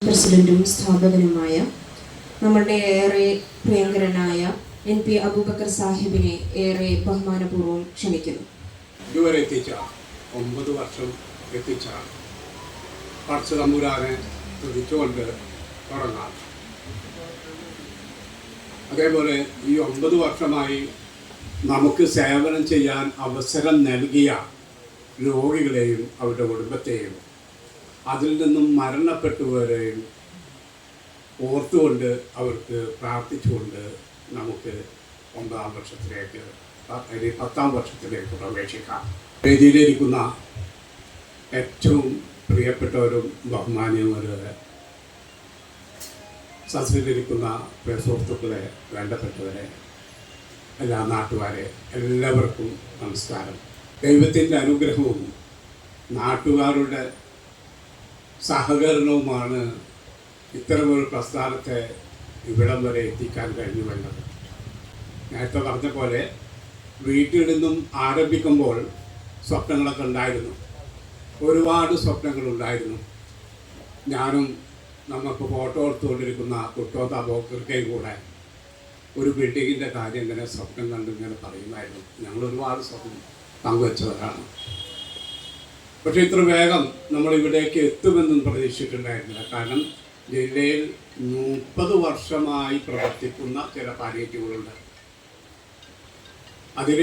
പ്രസിഡന്റും സ്ഥാപകനുമായ നമ്മളുടെ ഏറെ പ്രിയങ്കരനായ NP അബൂബക്കർ സാഹിബിനെ ഏറെ ബഹുമാനപൂർവ്വം ക്ഷണിക്കുന്നു. ഇതുവരെ എത്തിച്ച 9 വർഷം എത്തിച്ച പടച്ച തമ്പുരാനെ തുതിച്ചുകൊണ്ട് തുടങ്ങാം. അതേപോലെ ഈ 9 വർഷമായി നമുക്ക് സേവനം ചെയ്യാൻ അവസരം നൽകിയ രോഗികളെയും അവരുടെ കുടുംബത്തെയും അതിൽ നിന്നും മരണപ്പെട്ടവരെയും ഓർത്തുകൊണ്ട് അവർക്ക് പ്രാർത്ഥിച്ചുകൊണ്ട് നമുക്ക് 9-ാം വർഷത്തിലേക്ക് 10-ാം വർഷത്തിലേക്ക് പ്രവേശിക്കാം. വേദിയിലിരിക്കുന്ന ഏറ്റവും പ്രിയപ്പെട്ടവരും ബഹുമാന്യവരെ, സദസ്സിലിരിക്കുന്ന സുഹൃത്തുക്കളെ, വേണ്ടപ്പെട്ടവരെ, എല്ലാ നാട്ടുകാരെ, എല്ലാവർക്കും നമസ്കാരം. ദൈവത്തിൻ്റെ അനുഗ്രഹവും നാട്ടുകാരുടെ സഹകരണവുമാണ് ഇത്തരമൊരു പ്രസ്ഥാനത്തെ ഇവിടം വരെ എത്തിക്കാൻ കഴിഞ്ഞുവെന്നത്. നേരത്തെ പറഞ്ഞ പോലെ വീട്ടിൽ നിന്നും ആരംഭിക്കുമ്പോൾ സ്വപ്നങ്ങളൊക്കെ ഉണ്ടായിരുന്നു, ഒരുപാട് സ്വപ്നങ്ങളുണ്ടായിരുന്നു. ഞാനും നമുക്ക് ഫോട്ടോ എടുത്തുകൊണ്ടിരിക്കുന്ന കുട്ടോത്ത ബോക്കർക്കയും കൂടെ ഒരു ബിൽഡിങ്ങിൻ്റെ കാര്യം ഇങ്ങനെ സ്വപ്നം കണ്ട് ഇങ്ങനെ പറയുമായിരുന്നു. ഞങ്ങൾ ഒരുപാട് സ്വപ്നം പങ്കുവച്ചവരാണ്. പക്ഷേ ഇത്ര വേഗം നമ്മളിവിടേക്ക് എത്തുമെന്നും പ്രതീക്ഷിച്ചിട്ടുണ്ടായിരുന്നില്ല. കാരണം ജില്ലയിൽ 30 വർഷമായി പ്രവർത്തിക്കുന്ന ചില പാലിയേറ്റീവുകളുണ്ട്. അതിൽ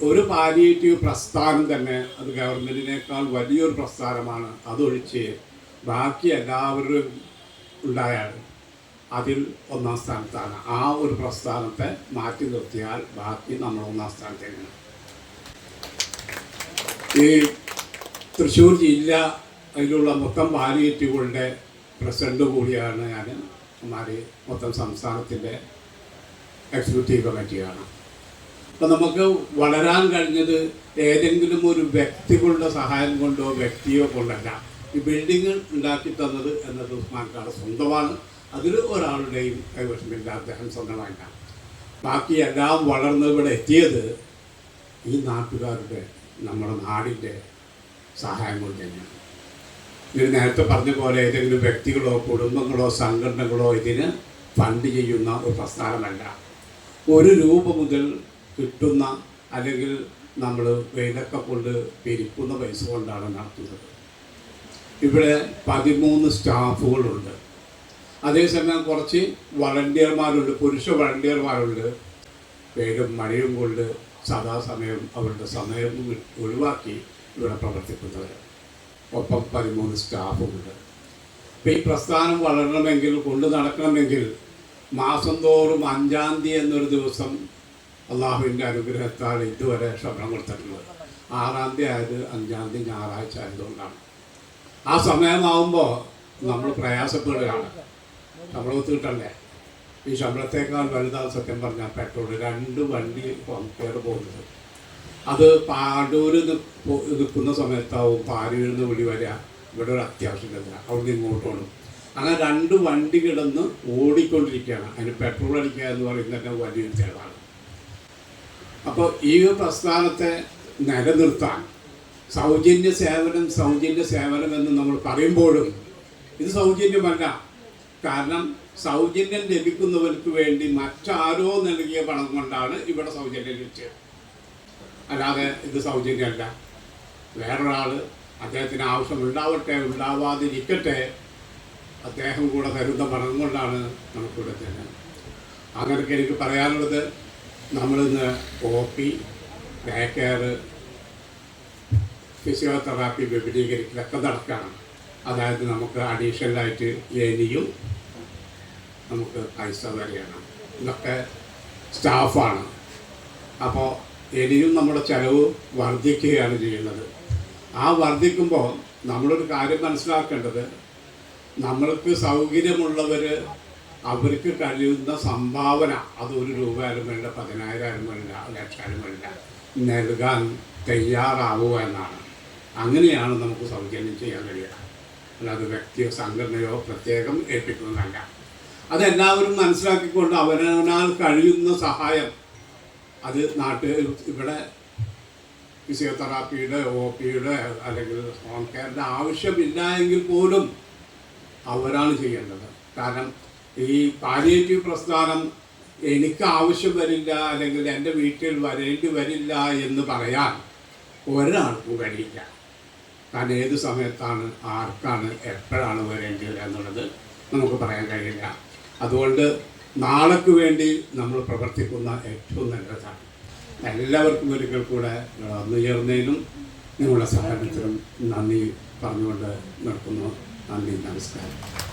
ഒരു പാലിയേറ്റീവ് പ്രസ്ഥാനം തന്നെ അത് ഗവൺമെൻറ്റിനേക്കാൾ വലിയൊരു പ്രസ്ഥാനമാണ്. അതൊഴിച്ച് ബാക്കി എല്ലാവരും ഉണ്ടായാൽ അതിൽ 1-ാം സ്ഥാനത്താണ്. ആ ഒരു പ്രസ്ഥാനത്തെ മാറ്റി നിർത്തിയാൽ ബാക്കി നമ്മൾ 1-ാം സ്ഥാനത്തേക്കാണ്. ഈ തൃശ്ശൂർ ജില്ല അതിലുള്ള മൊത്തം പാലിയേറ്റീവുകളുടെ പ്രസിഡന്റ് കൂടിയാണ് ഞാൻ. മൊത്തം സംസ്ഥാനത്തിൻ്റെ എക്സിക്യൂട്ടീവ് കമ്മിറ്റിയാണ്. അപ്പം നമുക്ക് വളരാൻ കഴിഞ്ഞത് ഏതെങ്കിലും ഒരു വ്യക്തികളുടെ സഹായം കൊണ്ടോ വ്യക്തിയോ കൊണ്ടല്ല. ഈ ബിൽഡിങ് ഉണ്ടാക്കി തന്നത് എന്നത് ഉസ്മാൻകാരുടെ സ്വന്തമാണ്. അതിൽ ഒരാളുടെയും കൈവശമില്ല, അദ്ദേഹം സ്വന്തമായില്ല. ബാക്കി എല്ലാം വളർന്ന് ഇവിടെ എത്തിയത് ഈ നാട്ടുകാരുടെ, നമ്മുടെ നാടിൻ്റെ സഹായം കൊണ്ട് തന്നെയാണ്. ഇതിന് നേരത്തെ പറഞ്ഞ പോലെ ഏതെങ്കിലും വ്യക്തികളോ കുടുംബങ്ങളോ സംഘടനകളോ ഇതിന് ഫണ്ട് ചെയ്യുന്ന ഒരു പ്രസ്ഥാനമല്ല. 1 രൂപ മുതൽ കിട്ടുന്ന അല്ലെങ്കിൽ നമ്മൾ വെയിലൊക്കെ കൊണ്ട് പിരിക്കുന്ന പൈസ കൊണ്ടാണ് നടത്തുന്നത്. ഇവിടെ 13 സ്റ്റാഫുകളുണ്ട്. അതേസമയം കുറച്ച് വളണ്ടിയർമാരുണ്ട്, പുരുഷ വളണ്ടിയർമാരുണ്ട്. വെയിലും മഴയും കൊണ്ട് സദാസമയം അവരുടെ സമയം ഒഴിവാക്കി ഇവിടെ പ്രവർത്തിക്കുന്നവർ. ഒപ്പം 13 സ്റ്റാഫുമുണ്ട്. അപ്പം ഈ പ്രസ്ഥാനം വളരണമെങ്കിൽ, കൊണ്ടു നടക്കണമെങ്കിൽ മാസം തോറും 5-ാം തീയതി എന്നൊരു ദിവസം അള്ളാഹുവിൻ്റെ അനുഗ്രഹത്താൽ ഇതുവരെ ശമ്പളം കൊടുത്തിട്ടുള്ളത്. 6-ാം തീയതി ആയത് 5-ാം തീയതി ഞായറാഴ്ച ആയതുകൊണ്ടാണ്. ആ സമയമാകുമ്പോൾ നമ്മൾ പ്രയാസപ്പെടുകയാണ്. ശമ്പളം കിട്ടണ്ടേ? ഈ ശമ്പളത്തേക്കാൾ വലുതാണ് സത്യം പറഞ്ഞാൽ പെട്രോൾ. 2 വണ്ടി കയറി പോകുന്നത്. അത് പാടൂര് നിൽക്കുന്ന സമയത്താവും പാരൂരിൽ നിന്ന് വിളി വരിക, ഇവിടെ ഒരു അത്യാവശ്യമില്ല, അവിടെ ഇങ്ങോട്ട് ഓടും. അങ്ങനെ 2 വണ്ടി കിടന്ന് ഓടിക്കൊണ്ടിരിക്കുകയാണ്. അതിന് പെട്രോൾ അടിക്കുക എന്ന് പറയുന്നത് തന്നെ വലിയൊരു ചിലവാണ്. അപ്പോൾ ഈ പ്രസ്ഥാനത്തെ നിലനിർത്താൻ സൗജന്യ സേവനം എന്ന് നമ്മൾ പറയുമ്പോഴും ഇത് സൗജന്യമല്ല. കാരണം സൗജന്യം ലഭിക്കുന്നവർക്ക് വേണ്ടി മറ്റാരോ നൽകിയ പണം കൊണ്ടാണ് ഇവിടെ സൗജന്യം ലഭിച്ചത്. അല്ലാതെ ഇത് സൗജന്യമല്ല. വേറൊരാൾ അദ്ദേഹത്തിന് ആവശ്യമുണ്ടാവട്ടെ, ഉണ്ടാവാതിരിക്കട്ടെ, അദ്ദേഹം കൂടെ തരുന്ന പണം കൊണ്ടാണ് നമുക്കിവിടെ തന്നെ. അങ്ങനെയൊക്കെ എനിക്ക് പറയാനുള്ളത്. നമ്മളിന്ന് OP, ഡേ കെയർ, ഫിസിയോതെറാപ്പി വിപുലീകരിക്കലൊക്കെ നടക്കുകയാണ്. അതായത് നമുക്ക് അഡീഷണലായിട്ട് ഇനിയും നമുക്ക് പൈസ വരികയാണ്. ഇതൊക്കെ സ്റ്റാഫാണ്. അപ്പോൾ ഇനിയും നമ്മുടെ ചിലവ് വർദ്ധിക്കുകയാണ് ചെയ്യുന്നത്. ആ വർദ്ധിക്കുമ്പോൾ നമ്മളൊരു കാര്യം മനസ്സിലാക്കേണ്ടത്, നമ്മൾക്ക് സൗകര്യമുള്ളവർ അവർക്ക് കഴിയുന്ന സംഭാവന അത് 1 രൂപ ആയാലും വേണ്ട, 10,000 ആയാലും വേണ്ട, 1,00,000 ആയാലും വേണ്ട, നൽകാൻ തയ്യാറാവുക എന്നാണ്. അങ്ങനെയാണ് നമുക്ക് സൗജന്യം ചെയ്യാൻ കഴിയുക. അല്ലാതെ വ്യക്തിയോ സംഘടനയോ പ്രത്യേകം ഏൽപ്പിക്കുന്നതല്ല. അതെല്ലാവരും മനസ്സിലാക്കിക്കൊണ്ട് അവനാൽ കഴിയുന്ന സഹായം അത് ഇവിടെ ഫിസിയോതെറാപ്പിയുടെ OPയുടെ അല്ലെങ്കിൽ ഹോം കെയറിൻ്റെ ആവശ്യമില്ല എങ്കിൽ പോലും അവരാണ് ചെയ്യേണ്ടത്. കാരണം ഈ പാലിയേറ്റീവ് പ്രസ്ഥാനം എനിക്ക് ആവശ്യം വരില്ല അല്ലെങ്കിൽ എൻ്റെ വീട്ടിൽ വരേണ്ടി വരില്ല എന്ന് പറയാൻ ഒരാൾക്കും കഴിയില്ല. കാരണം ഏത് സമയത്താണ് ആർക്കാണ് എപ്പോഴാണ് വരേണ്ടത് എന്നുള്ളത് നമുക്ക് പറയാൻ കഴിയില്ല. അതുകൊണ്ട് നാളേക്ക് വേണ്ടി നമ്മൾ പ്രവർത്തിക്കുന്ന ഏറ്റവും നല്ലതാണ്. എല്ലാവർക്കും ഒരിക്കൽ കൂടെ വന്നു ചേർന്നതിനും നിങ്ങളുടെ സഹകരണത്തിനും നന്ദി പറഞ്ഞുകൊണ്ട് നിർത്തുന്നു. നന്ദി, നമസ്കാരം.